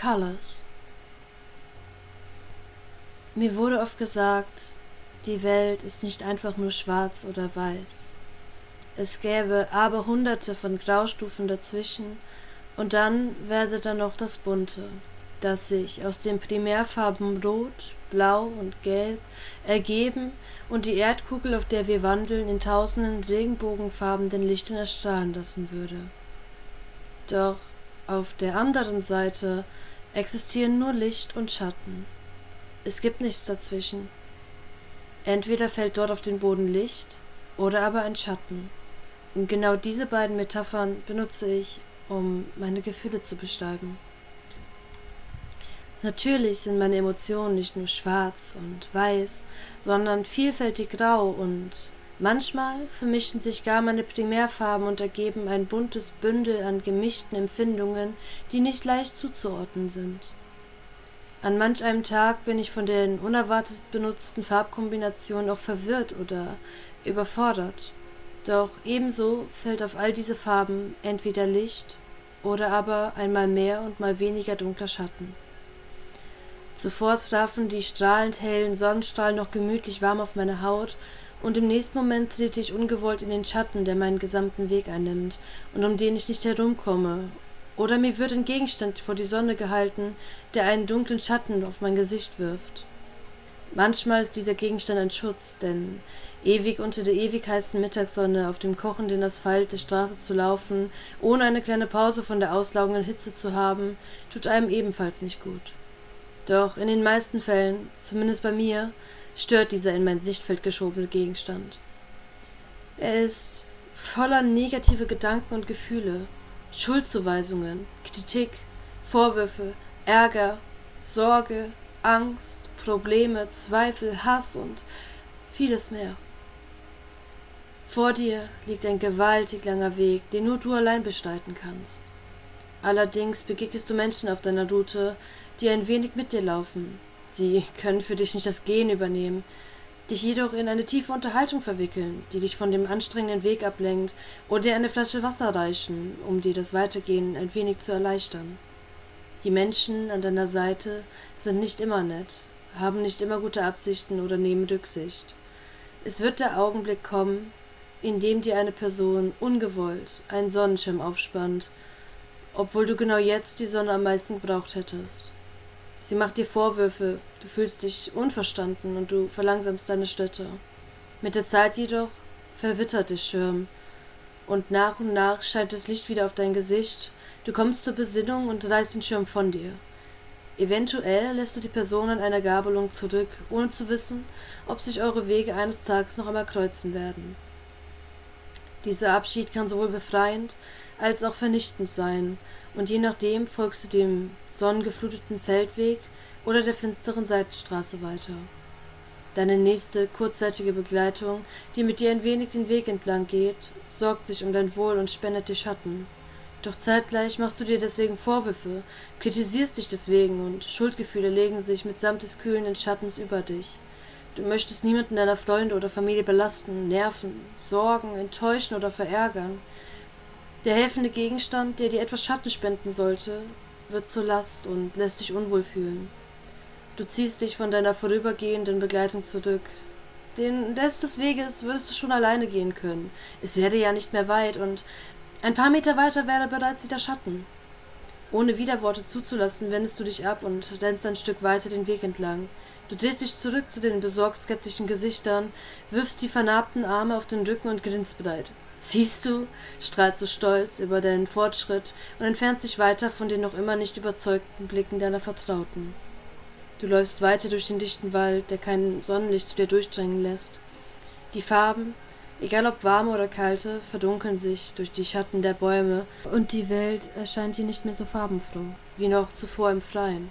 Colors. Mir wurde oft gesagt, die Welt ist nicht einfach nur schwarz oder weiß. Es gäbe aber hunderte von Graustufen dazwischen und dann werde da noch das Bunte, das sich aus den Primärfarben Rot, Blau und Gelb ergeben und die Erdkugel, auf der wir wandeln, in tausenden Regenbogenfarben den Lichtern erstrahlen lassen würde. Doch auf der anderen Seite existieren nur Licht und Schatten. Es gibt nichts dazwischen. Entweder fällt dort auf den Boden Licht oder aber ein Schatten. Und genau diese beiden Metaphern benutze ich, um meine Gefühle zu beschreiben. Natürlich sind meine Emotionen nicht nur schwarz und weiß, sondern vielfältig grau und manchmal vermischen sich gar meine Primärfarben und ergeben ein buntes Bündel an gemischten Empfindungen, die nicht leicht zuzuordnen sind. An manch einem Tag bin ich von den unerwartet benutzten Farbkombinationen auch verwirrt oder überfordert. Doch ebenso fällt auf all diese Farben entweder Licht oder aber einmal mehr und mal weniger dunkler Schatten. Zuvor trafen die strahlend hellen Sonnenstrahlen noch gemütlich warm auf meine Haut und im nächsten Moment trete ich ungewollt in den Schatten, der meinen gesamten Weg einnimmt und um den ich nicht herumkomme. Oder mir wird ein Gegenstand vor die Sonne gehalten, der einen dunklen Schatten auf mein Gesicht wirft. Manchmal ist dieser Gegenstand ein Schutz, denn ewig unter der ewig heißen Mittagssonne auf dem kochenden Asphalt der Straße zu laufen, ohne eine kleine Pause von der auslaugenden Hitze zu haben, tut einem ebenfalls nicht gut. Doch in den meisten Fällen, zumindest bei mir, stört dieser in mein Sichtfeld geschobene Gegenstand. Er ist voller negative Gedanken und Gefühle, Schuldzuweisungen, Kritik, Vorwürfe, Ärger, Sorge, Angst, Probleme, Zweifel, Hass und vieles mehr. Vor dir liegt ein gewaltig langer Weg, den nur du allein bestreiten kannst. Allerdings begegnest du Menschen auf deiner Route, die ein wenig mit dir laufen. Sie können für dich nicht das Gehen übernehmen, dich jedoch in eine tiefe Unterhaltung verwickeln, die dich von dem anstrengenden Weg ablenkt oder dir eine Flasche Wasser reichen, um dir das Weitergehen ein wenig zu erleichtern. Die Menschen an deiner Seite sind nicht immer nett, haben nicht immer gute Absichten oder nehmen Rücksicht. Es wird der Augenblick kommen, in dem dir eine Person ungewollt einen Sonnenschirm aufspannt, obwohl du genau jetzt die Sonne am meisten gebraucht hättest. Sie macht dir Vorwürfe, du fühlst dich unverstanden und du verlangsamst deine Schritte. Mit der Zeit jedoch verwittert der Schirm und nach scheint das Licht wieder auf dein Gesicht, du kommst zur Besinnung und reißt den Schirm von dir. Eventuell lässt du die Person an einer Gabelung zurück, ohne zu wissen, ob sich eure Wege eines Tages noch einmal kreuzen werden. Dieser Abschied kann sowohl befreiend als auch vernichtend sein, und je nachdem folgst du dem sonnengefluteten Feldweg oder der finsteren Seitenstraße weiter. Deine nächste kurzzeitige Begleitung, die mit dir ein wenig den Weg entlang geht, sorgt sich um dein Wohl und spendet dir Schatten. Doch zeitgleich machst du dir deswegen Vorwürfe, kritisierst dich deswegen und Schuldgefühle legen sich mitsamt des kühlenden Schattens über dich. Du möchtest niemanden deiner Freunde oder Familie belasten, nerven, sorgen, enttäuschen oder verärgern. Der helfende Gegenstand, der dir etwas Schatten spenden sollte, wird zur Last und lässt dich unwohl fühlen. Du ziehst dich von deiner vorübergehenden Begleitung zurück. Den Rest des Weges würdest du schon alleine gehen können. Es wäre ja nicht mehr weit und ein paar Meter weiter wäre bereits wieder Schatten. Ohne Widerworte zuzulassen, wendest du dich ab und rennst ein Stück weiter den Weg entlang. Du drehst dich zurück zu den besorgt skeptischen Gesichtern, wirfst die vernarbten Arme auf den Rücken und grinst breit. »Siehst du«, strahlst du stolz über deinen Fortschritt und entfernst dich weiter von den noch immer nicht überzeugten Blicken deiner Vertrauten. Du läufst weiter durch den dichten Wald, der kein Sonnenlicht zu dir durchdringen lässt. Die Farben, egal ob warme oder kalte, verdunkeln sich durch die Schatten der Bäume und die Welt erscheint dir nicht mehr so farbenfroh, wie noch zuvor im Freien.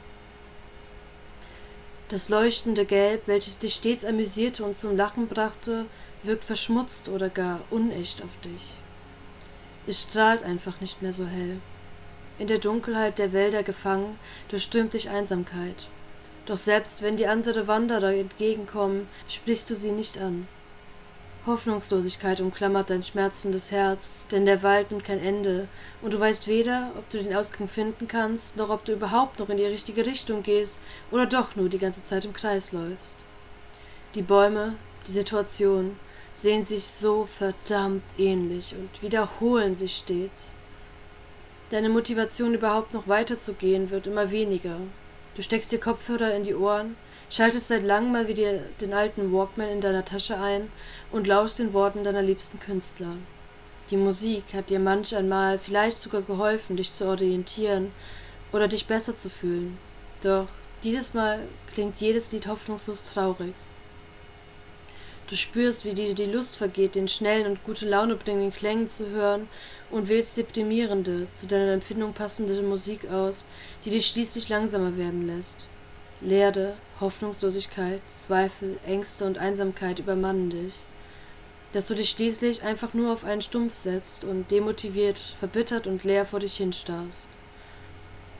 Das leuchtende Gelb, welches dich stets amüsierte und zum Lachen brachte, wirkt verschmutzt oder gar unecht auf dich. Es strahlt einfach nicht mehr so hell. In der Dunkelheit der Wälder gefangen, durchströmt dich Einsamkeit. Doch selbst wenn dir andere Wanderer entgegenkommen, sprichst du sie nicht an. Hoffnungslosigkeit umklammert dein schmerzendes Herz, denn der Wald nimmt kein Ende, und du weißt weder, ob du den Ausgang finden kannst, noch ob du überhaupt noch in die richtige Richtung gehst oder doch nur die ganze Zeit im Kreis läufst. Die Bäume, die Situation, sehen sich so verdammt ähnlich und wiederholen sich stets. Deine Motivation, überhaupt noch weiterzugehen, wird immer weniger. Du steckst dir Kopfhörer in die Ohren, schaltest seit langem mal wieder den alten Walkman in deiner Tasche ein und lauschst den Worten deiner liebsten Künstler. Die Musik hat dir manch einmal vielleicht sogar geholfen, dich zu orientieren oder dich besser zu fühlen. Doch dieses Mal klingt jedes Lied hoffnungslos traurig. Du spürst, wie dir die Lust vergeht, den schnellen und gute Laune bringenden Klängen zu hören und wählst deprimierende, zu deiner Empfindung passende Musik aus, die dich schließlich langsamer werden lässt. Leere, Hoffnungslosigkeit, Zweifel, Ängste und Einsamkeit übermannen dich, dass du dich schließlich einfach nur auf einen Stumpf setzt und demotiviert, verbittert und leer vor dich hinstarrst.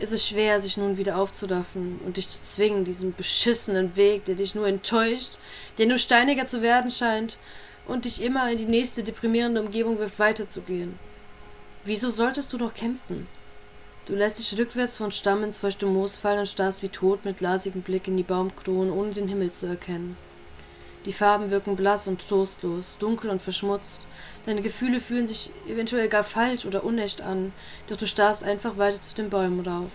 Es ist schwer, sich nun wieder aufzuraffen und dich zu zwingen, diesen beschissenen Weg, der dich nur enttäuscht, der nur steiniger zu werden scheint und dich immer in die nächste deprimierende Umgebung wirft, weiterzugehen. Wieso solltest du noch kämpfen? Du lässt dich rückwärts von Stamm ins feuchte Moos fallen und starrst wie tot mit glasigem Blick in die Baumkronen, ohne den Himmel zu erkennen. Die Farben wirken blass und trostlos, dunkel und verschmutzt. Deine Gefühle fühlen sich eventuell gar falsch oder unecht an, doch du starrst einfach weiter zu den Bäumen rauf.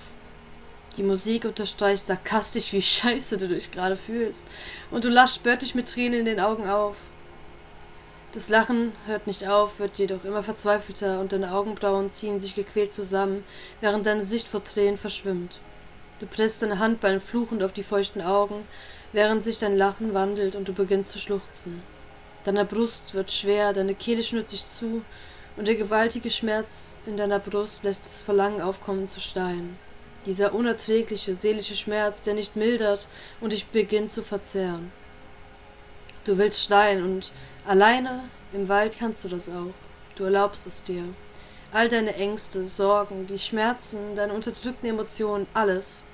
Die Musik unterstreicht sarkastisch, wie scheiße du dich gerade fühlst, und du lachst spöttisch mit Tränen in den Augen auf. Das Lachen hört nicht auf, wird jedoch immer verzweifelter und deine Augenbrauen ziehen sich gequält zusammen, während deine Sicht vor Tränen verschwimmt. Du presst deine Handballen fluchend auf die feuchten Augen, während sich dein Lachen wandelt und du beginnst zu schluchzen. Deine Brust wird schwer, deine Kehle schnürt sich zu und der gewaltige Schmerz in deiner Brust lässt das Verlangen aufkommen zu schreien. Dieser unerträgliche, seelische Schmerz, der nicht mildert und dich beginnt zu verzehren. Du willst schreien und alleine im Wald kannst du das auch. Du erlaubst es dir. All deine Ängste, Sorgen, die Schmerzen, deine unterdrückten Emotionen, alles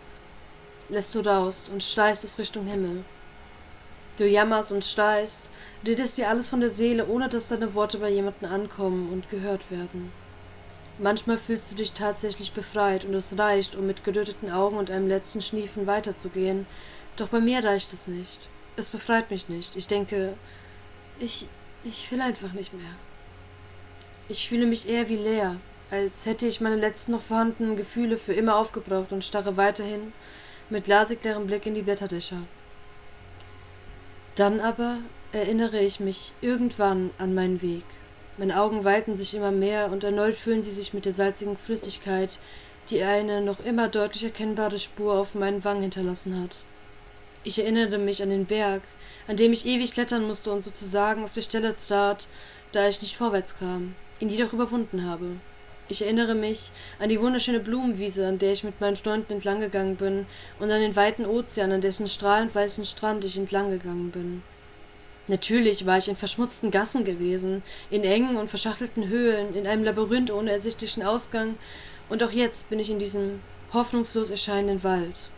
lässt du raus und schreist es Richtung Himmel. Du jammerst und schreist, redest dir alles von der Seele, ohne dass deine Worte bei jemandem ankommen und gehört werden. Manchmal fühlst du dich tatsächlich befreit und es reicht, um mit geröteten Augen und einem letzten Schniefen weiterzugehen, doch bei mir reicht es nicht. Es befreit mich nicht. Ich denke, ich will einfach nicht mehr. Ich fühle mich eher wie leer, als hätte ich meine letzten noch vorhandenen Gefühle für immer aufgebraucht und starre weiterhin mit glasig leerem Blick in die Blätterdächer. Dann aber erinnere ich mich irgendwann an meinen Weg. Meine Augen weiten sich immer mehr und erneut füllen sie sich mit der salzigen Flüssigkeit, die eine noch immer deutlich erkennbare Spur auf meinen Wangen hinterlassen hat. Ich erinnere mich an den Berg, an dem ich ewig klettern musste und sozusagen auf der Stelle trat, da ich nicht vorwärts kam, ihn jedoch überwunden habe. Ich erinnere mich an die wunderschöne Blumenwiese, an der ich mit meinen Freunden entlanggegangen bin, und an den weiten Ozean, an dessen strahlend weißen Strand ich entlanggegangen bin. Natürlich war ich in verschmutzten Gassen gewesen, in engen und verschachtelten Höhlen, in einem Labyrinth ohne ersichtlichen Ausgang, und auch jetzt bin ich in diesem hoffnungslos erscheinenden Wald.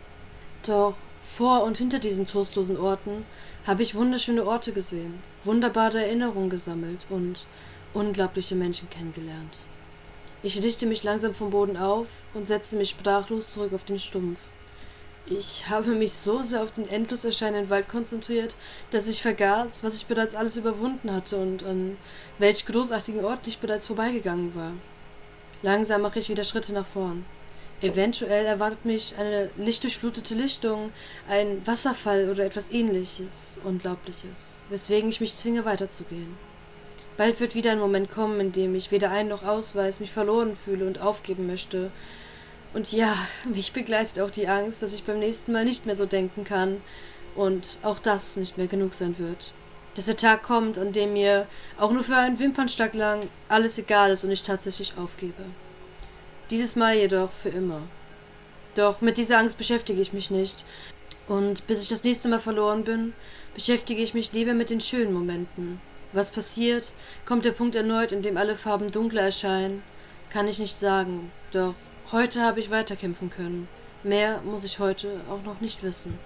Doch vor und hinter diesen trostlosen Orten habe ich wunderschöne Orte gesehen, wunderbare Erinnerungen gesammelt und unglaubliche Menschen kennengelernt. Ich richte mich langsam vom Boden auf und setze mich sprachlos zurück auf den Stumpf. Ich habe mich so sehr auf den endlos erscheinenden Wald konzentriert, dass ich vergaß, was ich bereits alles überwunden hatte und an welch großartigen Orten ich bereits vorbeigegangen war. Langsam mache ich wieder Schritte nach vorn. Eventuell erwartet mich eine lichtdurchflutete Lichtung, ein Wasserfall oder etwas Ähnliches, Unglaubliches, weswegen ich mich zwinge, weiterzugehen. Bald wird wieder ein Moment kommen, in dem ich weder ein noch aus weiß, mich verloren fühle und aufgeben möchte. Und ja, mich begleitet auch die Angst, dass ich beim nächsten Mal nicht mehr so denken kann und auch das nicht mehr genug sein wird. Dass der Tag kommt, an dem mir, auch nur für einen Wimpernschlag lang, alles egal ist und ich tatsächlich aufgebe. Dieses Mal jedoch für immer. Doch mit dieser Angst beschäftige ich mich nicht. Und bis ich das nächste Mal verloren bin, beschäftige ich mich lieber mit den schönen Momenten. Was passiert, kommt der Punkt erneut, in dem alle Farben dunkler erscheinen, kann ich nicht sagen. Doch heute habe ich weiterkämpfen können. Mehr muss ich heute auch noch nicht wissen.